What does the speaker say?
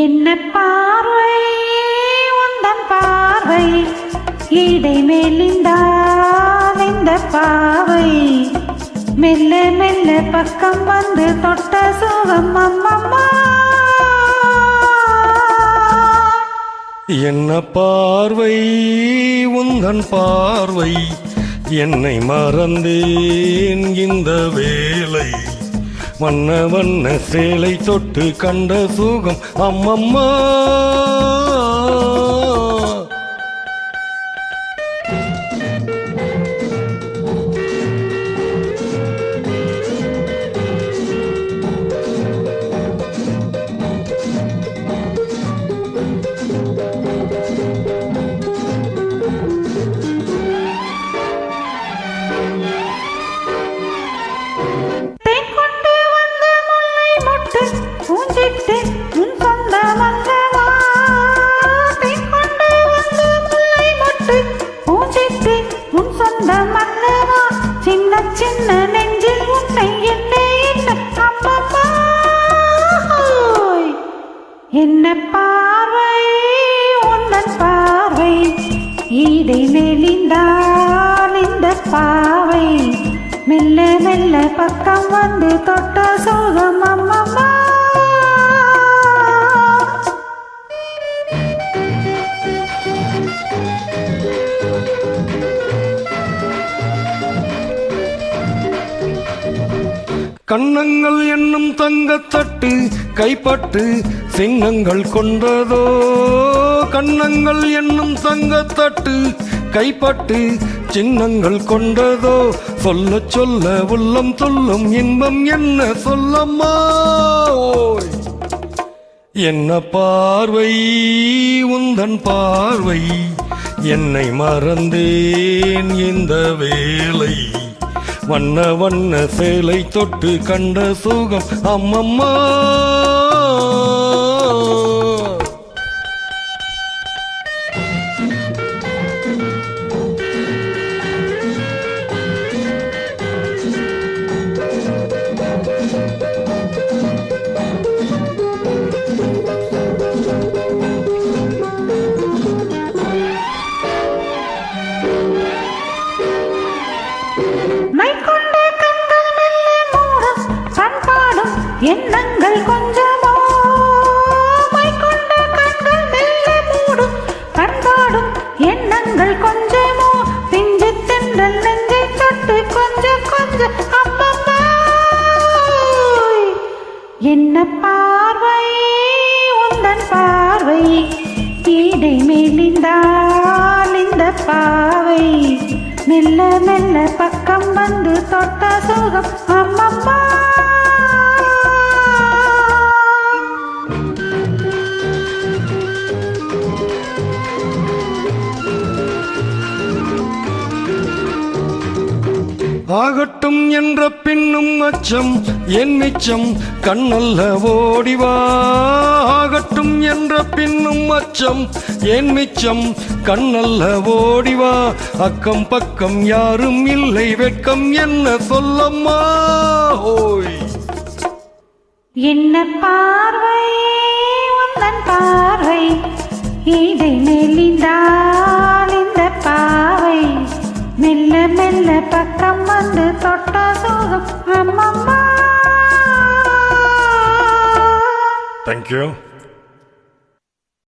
என்ன பார்வை உந்தன் பார்வை இடை மெலிந்தால் இந்த பாவை மெல்ல மெல்ல பக்கம் வந்து தொட்ட சுகம் அம்மம்மா. என்ன பார்வை உந்தன் பார்வை என்னை மறந்தேன் இந்த வேளை வண்ண வண்ண சேலை தொட்டு கண்ட சுகம் அம்மம்மா. சின்ன நெஞ்சில் உன்னை என்ன அம்மம்மா. என்ன பார்வை உன்னன் பார்வை இடை மெலிந்தால் இந்த பாவை மெல்ல மெல்ல பக்கம் வந்து தொட்ட சுகம் அம்மம்மா. கண்ணங்கள் என்னும் தங்கத்தட்டு கைப்பட்டு சின்னங்கள் கொண்டதோ. கண்ணங்கள் என்னும் தங்கத்தட்டு கைப்பட்டு சின்னங்கள் கொண்டதோ. சொல்ல சொல்ல உள்ளம் சொல்லும் இன்பம் என்ன சொல்லம்மா. என்ன பார்வை உந்தன் பார்வை என்னை மறந்தேன் இந்த வேளை வண்ண வண்ண சேலை தொட்டு கண்ட சுகம் அம்மம்மா. எண்ணங்கள் கொஞ்சமோ மைக்கொண்ட கண்கள் மெல்ல மூடும் கண்பாடும் எண்ணங்கள் கொஞ்சமோ பிஞ்சு தென்றல் நெஞ்சை தொட்டு கொஞ்சம் கொஞ்சம் அம்மம்மா. என்ன பார்வை உந்தன் பார்வை இடை மெலிந்தால் இந்த பாவை மெல்ல மெல்ல பக்கம் வந்து தொட்ட சுகம் அம்மம்மா. ஆகட்டும் என்ற பின்னும் அச்சம் என் மிச்சம் கண்ணல்ல ஓடிவா. ஆகட்டும் என்ற பின்னும் அச்சம் என் மிச்சம் கண்ணல்ல ஓடிவா. அக்கம் பக்கம் யாரும் இல்லை வெட்கம் என்ன சொல்லம்மா. ஓய் என்ன பார்வை உந்தன் பார்வை இடை மெலிந்தால் இந்த பாவை மெல்ல மெல்ல பக்கம் வந்து தொட்ட சுகம் அம்மம்மா. Thank you.